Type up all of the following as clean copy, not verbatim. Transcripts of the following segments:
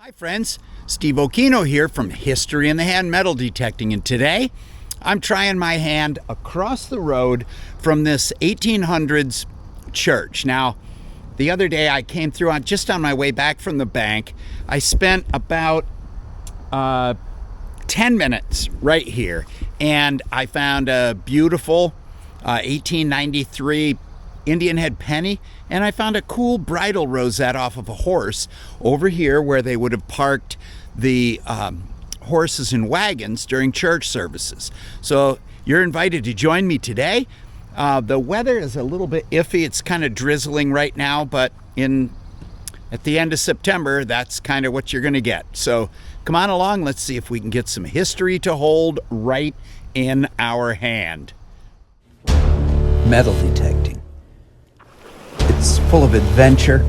Hi friends, Steve Okino here from History in the Hand Metal Detecting, and today I'm trying my hand across the road from this 1800s church. Now, the other day I came through just on my way back from the bank. I spent about 10 minutes right here, and I found a beautiful 1893 Indian head penny, and I found a cool bridle rosette off of a horse over here where they would have parked the horses and wagons during church services. So you're invited to join me today. The weather is a little bit iffy. It's kind of drizzling right now, but at the end of September, that's kind of what you're going to get. So come on along. Let's see if we can get some history to hold right in our hand. Metal detecting. It's full of adventure,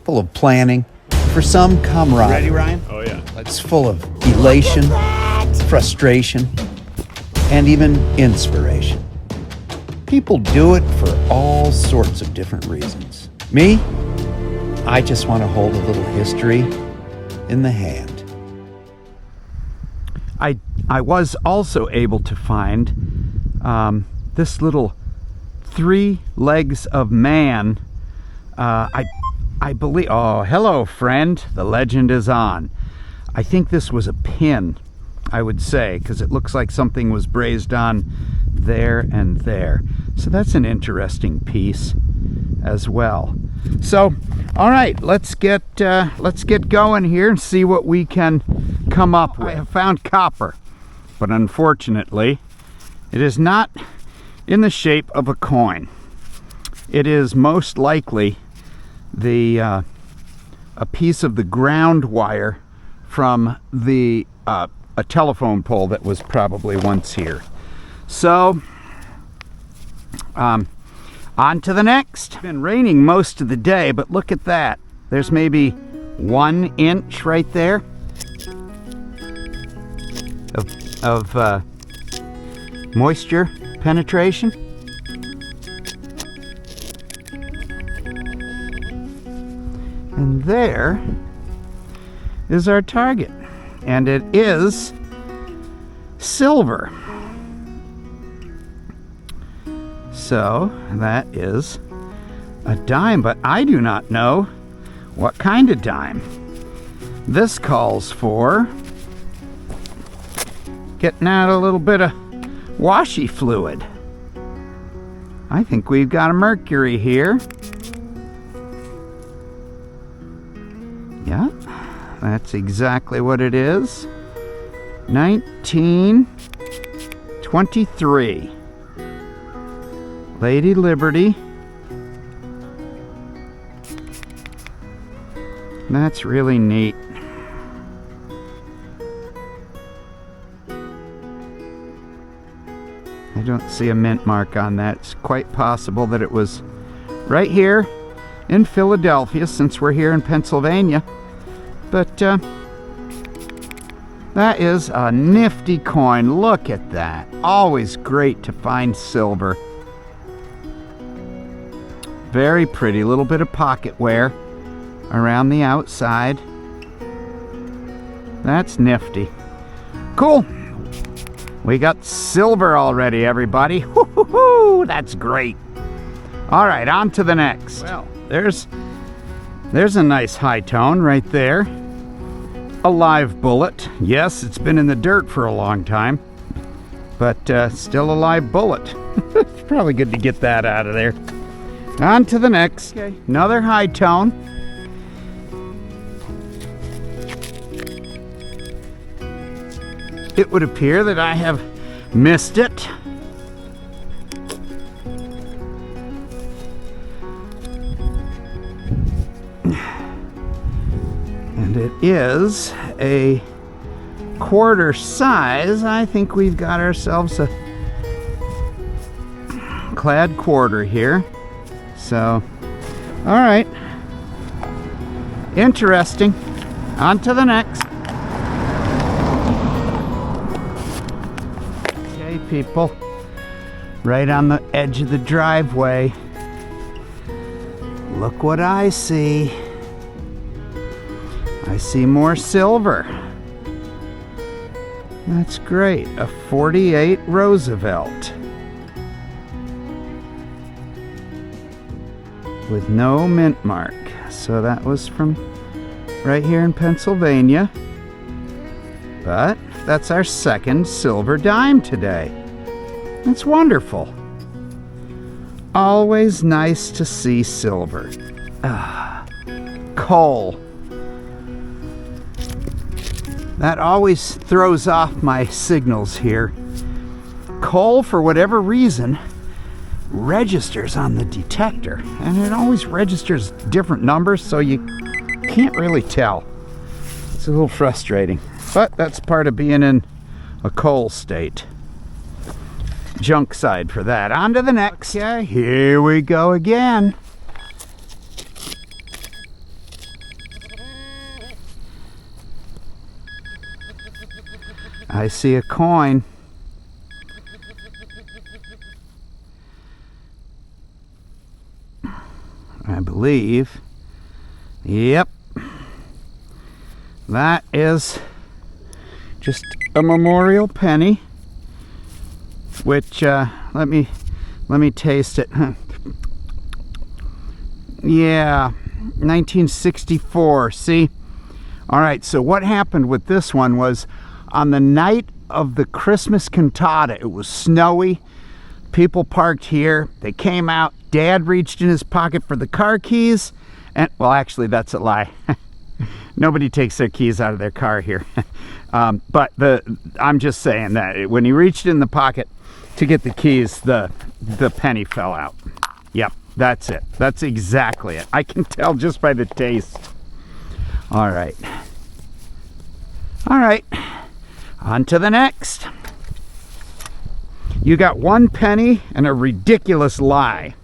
full of planning, for some camaraderie. Ready, Ryan? Oh yeah. It's full of elation, frustration, and even inspiration. People do it for all sorts of different reasons. Me, I just want to hold a little history in the hand. I was also able to find this little 3 legs of man. I believe, oh, hello friend, the legend is on. I think this was a pin, I would say, because it looks like something was brazed on there and there. So that's an interesting piece as well. So, all right, let's get going here and see what we can come up with. I have found copper, but unfortunately, it is not in the shape of a coin. It is most likely a piece of the ground wire from a telephone pole that was probably once here. So on to the next. It's been raining most of the day, but look at that. There's maybe 1 inch right there of moisture penetration. And there is our target, and it is silver. So that is a dime, but I do not know what kind of dime. This calls for getting out a little bit of washy fluid. I think we've got a mercury here. Yeah, that's exactly what it is. 1923. Lady Liberty. That's really neat. I don't see a mint mark on that. It's quite possible that it was right here in Philadelphia, since we're here in Pennsylvania. But that is a nifty coin. Look at that. Always great to find silver. Very pretty. Little bit of pocket wear around the outside. That's nifty. Cool. We got silver already, everybody. Woo-hoo-hoo! That's great. All right, on to the next. Well, there's a nice high tone right there. A live bullet. Yes, it's been in the dirt for a long time, but still a live bullet. It's probably good to get that out of there. On to the next. Okay, another high tone. It would appear that I have missed it. And it is a quarter size. I think we've got ourselves a clad quarter here. So, all right. Interesting. On to the next. Okay, people. Right on the edge of the driveway. Look what I see. I see more silver. That's great. A 48 Roosevelt. With no mint mark. So that was from right here in Pennsylvania. But that's our second silver dime today. It's wonderful. Always nice to see silver. Coal. That always throws off my signals here. Coal, for whatever reason, registers on the detector, and it always registers different numbers, so you can't really tell. It's a little frustrating, but that's part of being in a coal state. Junk side for that. On to the next. Okay, here we go again. I see a coin. I believe. Yep. That is just a memorial penny, which let me taste it. Yeah, 1964. See? All right, so what happened with this one was on the night of the Christmas cantata, it was snowy. People parked here. They came out. Dad reached in his pocket for the car keys. And, well, actually, that's a lie. Nobody takes their keys out of their car here. But I'm just saying that when he reached in the pocket to get the keys, the penny fell out. Yep, that's it. That's exactly it. I can tell just by the taste. All right. All right. On to the next. You got one penny and a ridiculous lie.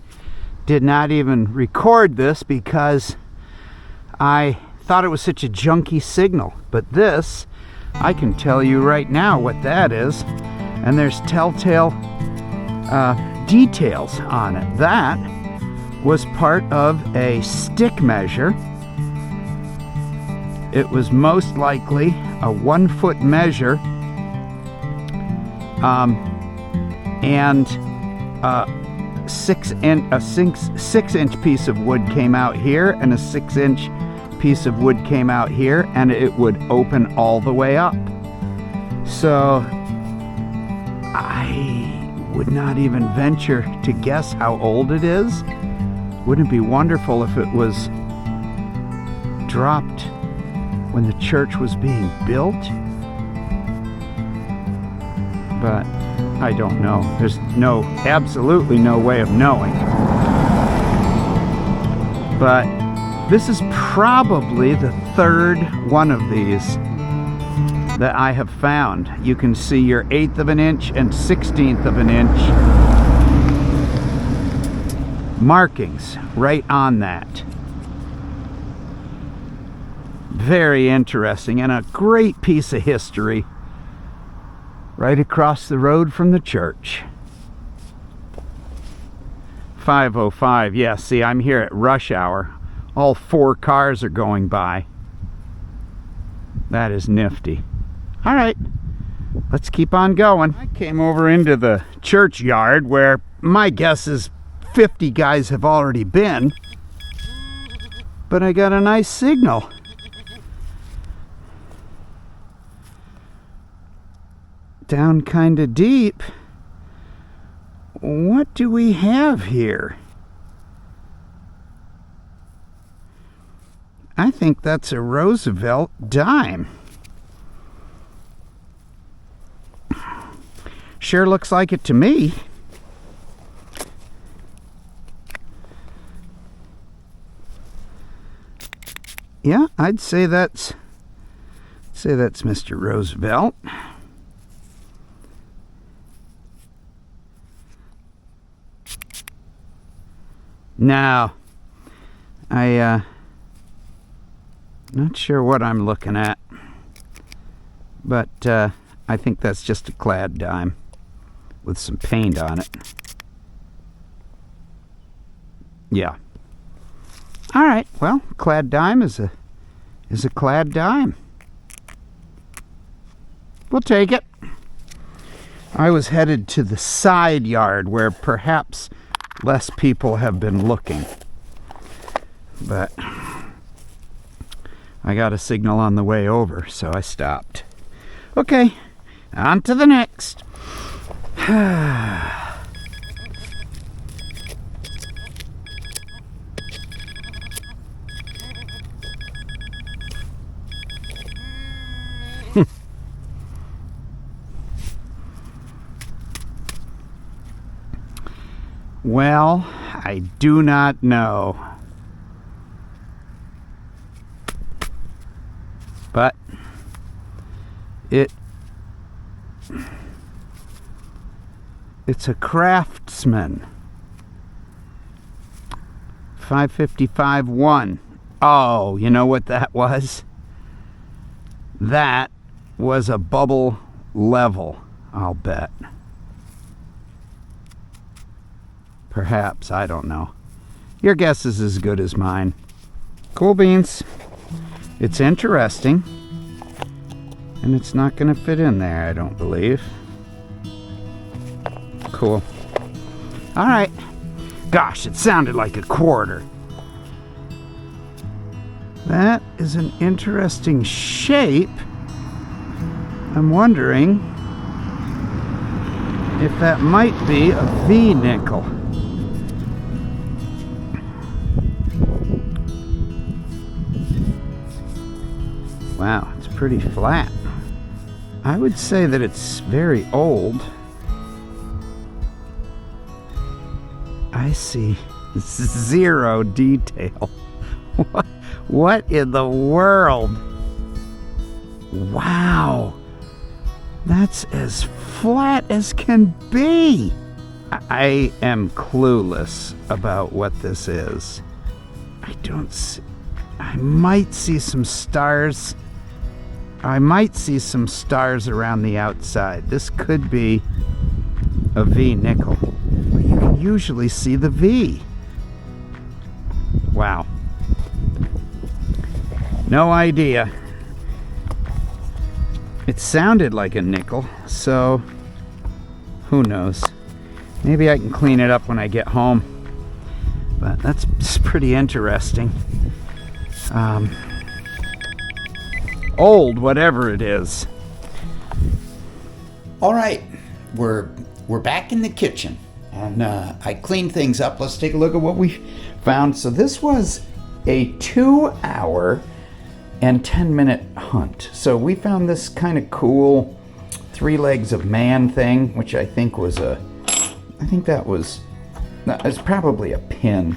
Did not even record this because I thought it was such a junky signal. But this, I can tell you right now what that is. And there's telltale details on it. That was part of a stick measure. It was most likely a 1 foot measure, and a 6-inch piece of wood came out here, and a 6-inch piece of wood came out here, and it would open all the way up. So I would not even venture to guess how old it is. Wouldn't it be wonderful if it was dropped when the church was being built? But I don't know. There's absolutely no way of knowing. But this is probably the third one of these that I have found. You can see your 1/8 of an inch and 1/16 of an inch markings right on that. Very interesting, and a great piece of history right across the road from the church. 5:05. Yeah, see, I'm here at rush hour. All 4 cars are going by. That is nifty. All right, let's keep on going. I came over into the churchyard where my guess is 50 guys have already been, but I got a nice signal. Down kind of deep. What do we have here? I think that's a Roosevelt dime. Sure looks like it to me. Yeah, I'd say that's Mr. Roosevelt. Now, not sure what I'm looking at, but I think that's just a clad dime with some paint on it. Yeah. All right. Well, clad dime is is a clad dime. We'll take it. I was headed to the side yard where perhaps less people have been looking. But I got a signal on the way over, so I stopped. Okay, on to the next. Well, I do not know. But it's a Craftsman. 555-1. Oh, you know what that was? That was a bubble level, I'll bet. Perhaps, I don't know. Your guess is as good as mine. Cool beans. It's interesting. And it's not going to fit in there, I don't believe. Cool. Alright. Gosh, it sounded like a quarter. That is an interesting shape. I'm wondering if that might be a V nickel. Wow, it's pretty flat. I would say that it's very old. I see zero detail. What in the world? Wow. That's as flat as can be. I am clueless about what this is. I don't see. I might see some stars. I might see some stars around the outside. This could be a V nickel. But you can usually see the V. Wow. No idea. It sounded like a nickel, so who knows? Maybe I can clean it up when I get home. But that's pretty interesting. Old, whatever it is. All right, we're back in the kitchen, and I cleaned things up. Let's take a look at what we found. So this was a 2-hour and 10-minute hunt. So we found this kind of cool 3 legs of man thing, which I think was it's probably a pin.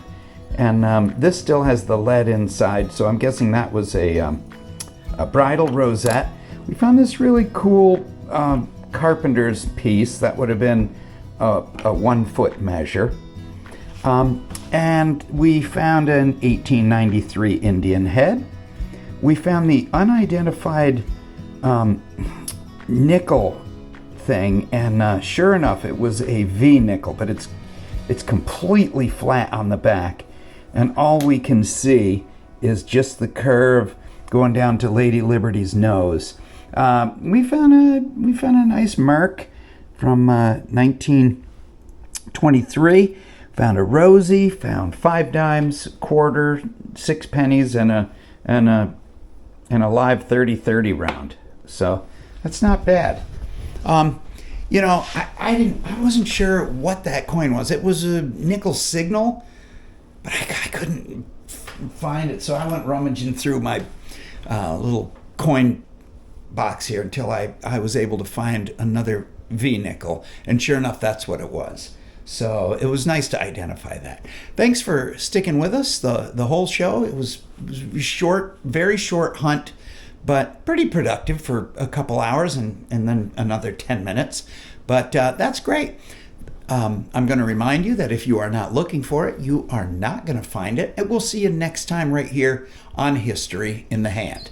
And this still has the lead inside, so I'm guessing that was a bridal rosette. We found this really cool carpenter's piece that would have been a 1-foot measure. And we found an 1893 Indian head. We found the unidentified nickel thing, and sure enough, it was a V nickel, but it's completely flat on the back, and all we can see is just the curve going down to Lady Liberty's nose. We found a nice mark from 1923. Found a rosy. Found 5 dimes, quarter, 6 pennies, and a live 30-30 round. So that's not bad. I wasn't sure what that coin was. It was a nickel signal, but I couldn't find it, so I went rummaging through my little coin box here until I was able to find another V nickel, and sure enough, that's what it was. So it was nice to identify that. Thanks for sticking with us the whole show. It was short, very short hunt, but pretty productive for a couple hours and then another 10 minutes. But that's great. I'm going to remind you that if you are not looking for it, you are not going to find it. And we'll see you next time right here on History in the Hand.